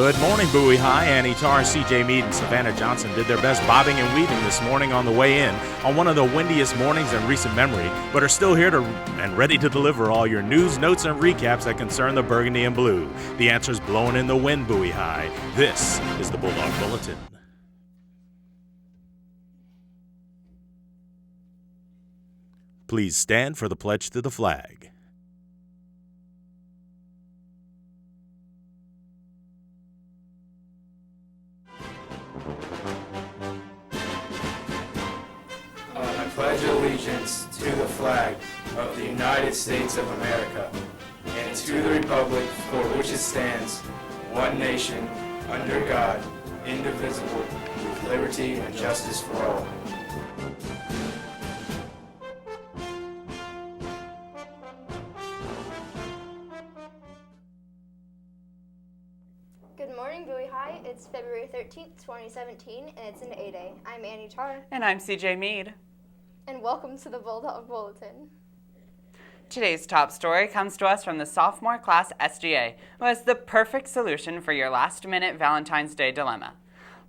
Good morning, Bowie High. Annie Tarr, CJ Mead, and Savannah Johnson did their best bobbing and weaving this morning on the way in on one of the windiest mornings in recent memory, but are still here and ready to deliver all your news, notes, and recaps that concern the Burgundy and Blue. The answer's blowing in the wind, Bowie High. This is the Bulldog Bulletin. Please stand for the pledge to the flag. I pledge allegiance to the flag of the United States of America and to the republic for which it stands, one nation, under God, indivisible, with liberty and justice for all. Good morning, Bowie High. It's February 13th, 2017, and it's an A-Day. I'm Annie Tarr. And I'm CJ Mead. And welcome to the Bulldog Bulletin. Today's top story comes to us from the sophomore class SGA, who has the perfect solution for your last-minute Valentine's Day dilemma.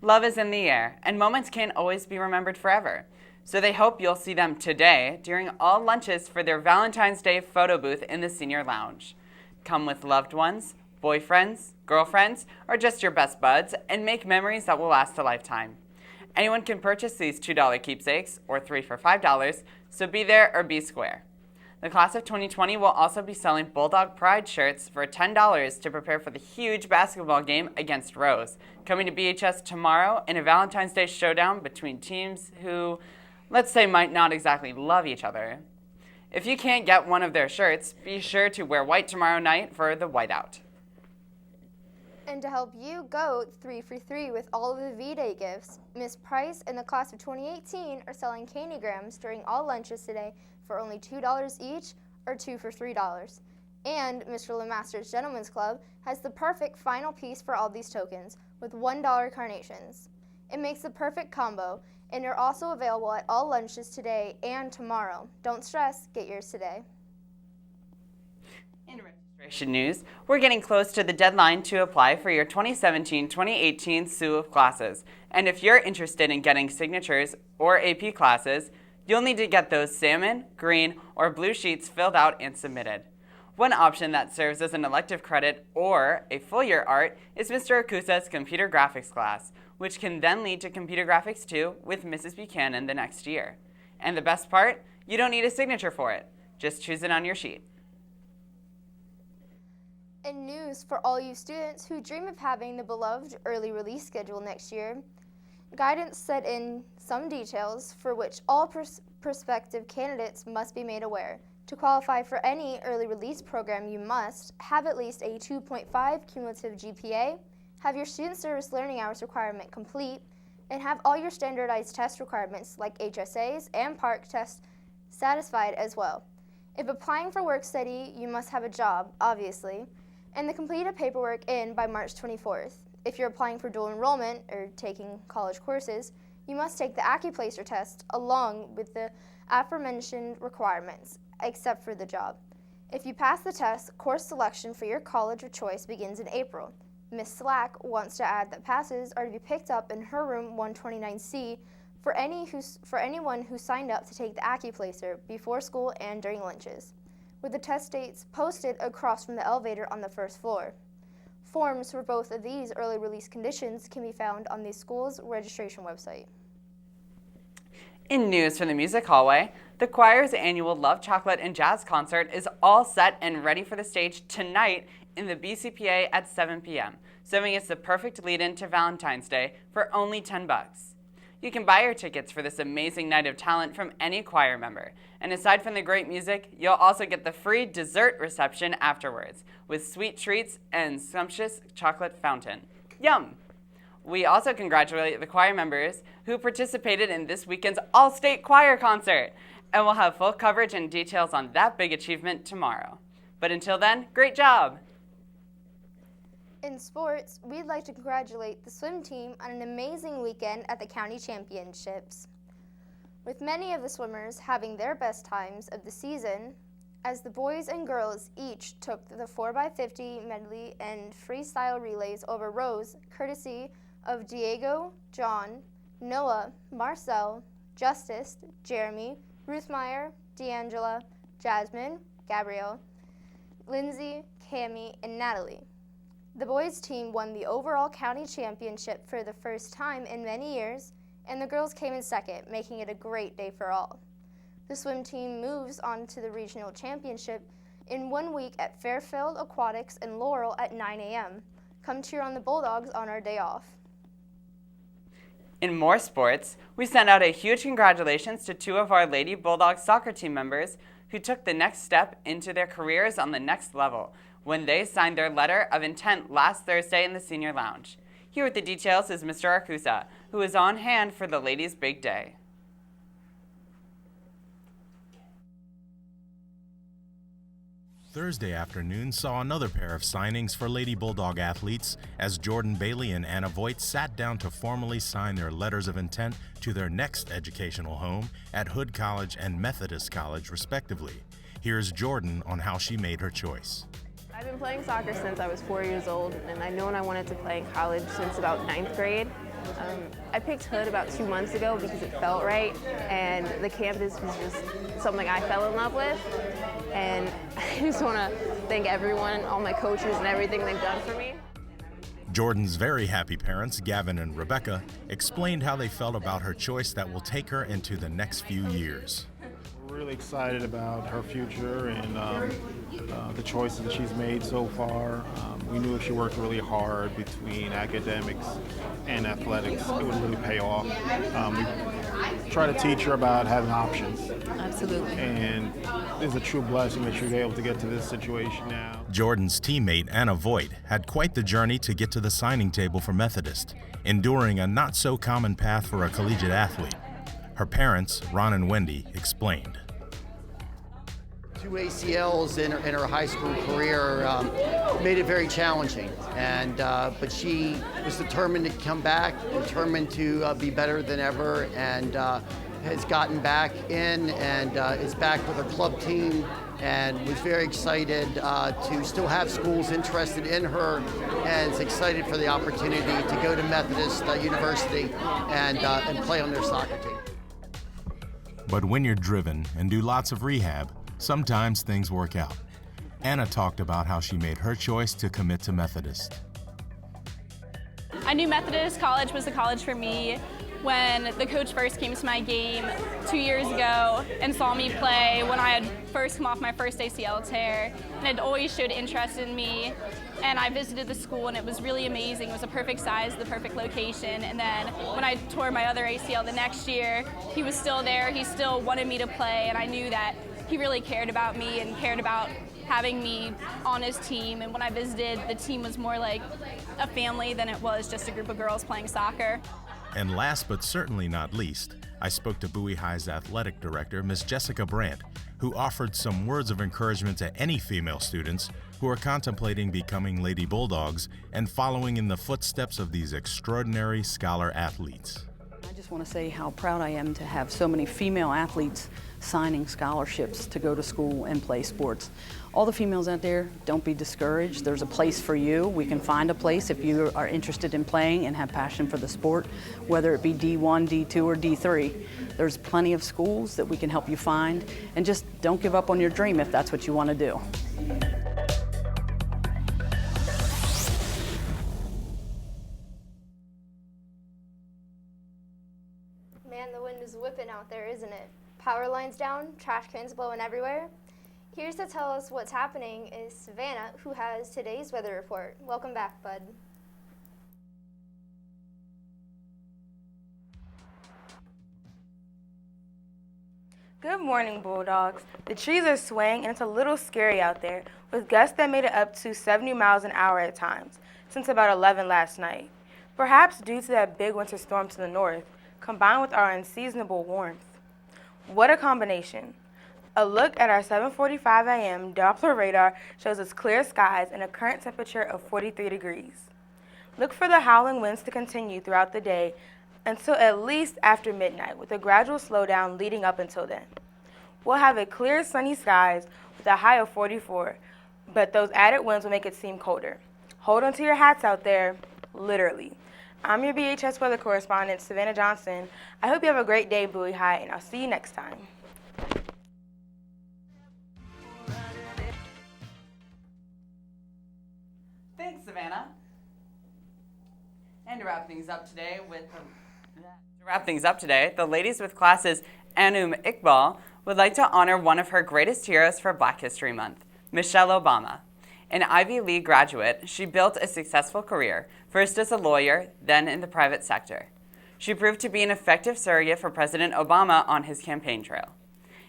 Love is in the air, and moments can't always be remembered forever. So they hope you'll see them today during all lunches for their Valentine's Day photo booth in the senior lounge. Come with loved ones, boyfriends, girlfriends, or just your best buds, and make memories that will last a lifetime. Anyone can purchase these $2 keepsakes, or 3 for $5, so be there or be square. The class of 2020 will also be selling Bulldog Pride shirts for $10 to prepare for the huge basketball game against Rose, coming to BHS tomorrow in a Valentine's Day showdown between teams who, let's say, might not exactly love each other. If you can't get one of their shirts, be sure to wear white tomorrow night for the whiteout. And to help you go 3 for 3 with all of the V-Day gifts, Miss Price and the class of 2018 are selling candygrams during all lunches today for only $2 each, or 2 for $3. And Mr. LeMaster's Gentlemen's Club has the perfect final piece for all these tokens, with $1 carnations. It makes the perfect combo, and they're also available at all lunches today and tomorrow. Don't stress, get yours today. In registration news, we're getting close to the deadline to apply for your 2017-2018 SU of classes. And if you're interested in getting signatures or AP classes, you'll need to get those salmon, green, or blue sheets filled out and submitted. One option that serves as an elective credit or a full-year art is Mr. Akusa's computer graphics class, which can then lead to computer graphics 2 with Mrs. Buchanan the next year. And the best part, you don't need a signature for it. Just choose it on your sheet. In news for all you students who dream of having the beloved early release schedule next year, guidance set in some details for which all prospective candidates must be made aware. To qualify for any early release program, you must have at least a 2.5 cumulative GPA, have your student service learning hours requirement complete, and have all your standardized test requirements like HSAs and PARCC tests satisfied as well. If applying for work study, you must have a job, obviously, and the completed paperwork in by March 24th. If you're applying for dual enrollment or taking college courses, you must take the AccuPlacer test along with the aforementioned requirements, except for the job. If you pass the test, course selection for your college of choice begins in April. Ms. Slack wants to add that passes are to be picked up in her room 129C for anyone who signed up to take the AccuPlacer before school and during lunches, with the test dates posted across from the elevator on the first floor. Forms for both of these early release conditions can be found on the school's registration website. In news from the music hallway, the choir's annual Love, Chocolate, and Jazz concert is all set and ready for the stage tonight in the BCPA at 7 p.m., serving as the perfect lead-in to Valentine's Day for only $10. You can buy your tickets for this amazing night of talent from any choir member. And aside from the great music, you'll also get the free dessert reception afterwards with sweet treats and sumptuous chocolate fountain. Yum! We also congratulate the choir members who participated in this weekend's all-state choir concert. And we'll have full coverage and details on that big achievement tomorrow. But until then, great job! In sports, we'd like to congratulate the swim team on an amazing weekend at the county championships. With many of the swimmers having their best times of the season, as the boys and girls each took the 4x50 medley and freestyle relays over rows courtesy of Diego, John, Noah, Marcel, Justice, Jeremy, Ruth Meyer, D'Angela, Jasmine, Gabrielle, Lindsay, Cami, and Natalie. The boys' team won the overall county championship for the first time in many years, and the girls came in second, making it a great day for all. The swim team moves on to the regional championship in 1 week at Fairfield Aquatics in Laurel at 9 a.m. Come cheer on the Bulldogs on our day off. In more sports, we send out a huge congratulations to 2 of our Lady Bulldogs soccer team members who took the next step into their careers on the next level when they signed their letter of intent last Thursday in the senior lounge. Here with the details is Mr. Arcusa, who is on hand for the ladies' big day. Thursday afternoon saw another pair of signings for Lady Bulldog athletes as Jordan Bailey and Anna Voigt sat down to formally sign their letters of intent to their next educational home at Hood College and Methodist College, respectively. Here's Jordan on how she made her choice. I've been playing soccer since I was 4 years old, and I've known I wanted to play in college since about 9th grade. I picked Hood about 2 months ago because it felt right, and the campus was just something I fell in love with. And I just want to thank everyone, all my coaches and everything they've done for me. Jordan's very happy parents, Gavin and Rebecca, explained how they felt about her choice that will take her into the next few years. We're really excited about her future and the choices that she's made so far. We knew if she worked really hard between academics and athletics, it would really pay off. We try to teach her about having options. Absolutely. And it's a true blessing that she's able to get to this situation now. Jordan's teammate, Anna Voigt, had quite the journey to get to the signing table for Methodist, enduring a not-so-common path for a collegiate athlete. Her parents, Ron and Wendy, explained. 2 ACLs in her high school career made it very challenging, and but she was determined to come back, determined to be better than ever, and has gotten back in and is back with her club team, and was very excited to still have schools interested in her, and is excited for the opportunity to go to Methodist University and play on their soccer team. But when you're driven and do lots of rehab, sometimes things work out. Anna talked about how she made her choice to commit to Methodist. I knew Methodist College was the college for me when the coach first came to my game 2 years ago and saw me play when I had first come off my first ACL tear, and had always showed interest in me. And I visited the school, and it was really amazing. It was a perfect size, the perfect location. And then when I tore my other ACL the next year, he was still there. He still wanted me to play, and I knew that he really cared about me and cared about having me on his team. And when I visited, the team was more like a family than it was just a group of girls playing soccer. And last but certainly not least, I spoke to Bowie High's athletic director, Miss Jessica Brandt, who offered some words of encouragement to any female students who are contemplating becoming Lady Bulldogs and following in the footsteps of these extraordinary scholar athletes. I just want to say how proud I am to have so many female athletes signing scholarships to go to school and play sports. All the females out there, don't be discouraged. There's a place for you. We can find a place if you are interested in playing and have passion for the sport, whether it be D1, D2, or D3. There's plenty of schools that we can help you find, and just don't give up on your dream if that's what you want to do. Man, the wind is whipping out there, isn't it? Power lines down, trash cans blowing everywhere. Here to tell us what's happening is Savannah, who has today's weather report. Welcome back, bud. Good morning, Bulldogs. The trees are swaying and it's a little scary out there, with gusts that made it up to 70 miles an hour at times, since about 11 last night. Perhaps due to that big winter storm to the north, combined with our unseasonable warmth. What a combination. A look at our 7:45 a.m. Doppler radar shows us clear skies and a current temperature of 43 degrees. Look for the howling winds to continue throughout the day until at least after midnight, with a gradual slowdown leading up until then. We'll have a clear, sunny skies with a high of 44, but those added winds will make it seem colder. Hold on to your hats out there, literally. I'm your BHS weather correspondent, Savannah Johnson. I hope you have a great day, Bowie High, and I'll see you next time. Thanks, Savannah. And to wrap things up today, the ladies with classes Anum Iqbal would like to honor one of her greatest heroes for Black History Month, Michelle Obama. An Ivy League graduate, she built a successful career, first as a lawyer, then in the private sector. She proved to be an effective surrogate for President Obama on his campaign trail.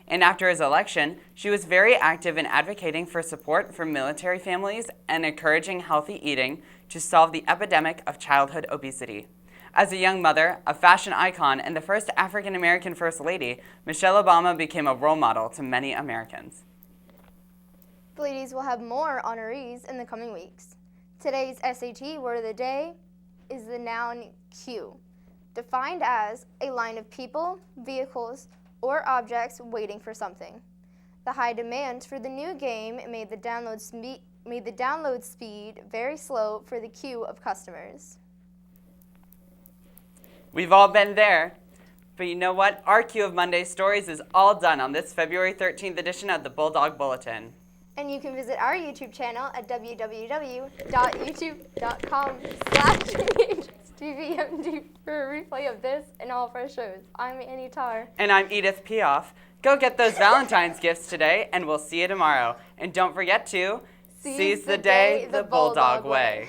And after his election, she was very active in advocating for support for military families and encouraging healthy eating to solve the epidemic of childhood obesity. As a young mother, a fashion icon, and the first African-American First Lady, Michelle Obama became a role model to many Americans. The ladies will have more honorees in the coming weeks. Today's SAT word of the day is the noun queue, defined as a line of people, vehicles, or objects waiting for something. The high demand for the new game made the download speed very slow for the queue of customers. We've all been there. But you know what? Our queue of Monday stories is all done on this February 13th edition of the Bulldog Bulletin. And you can visit our YouTube channel at www.youtube.com/BHSTVMD for a replay of this and all of our shows. I'm Annie Tarr. And I'm Edith Piaf. Go get those Valentine's gifts today, and we'll see you tomorrow. And don't forget to seize the day the Bulldog way.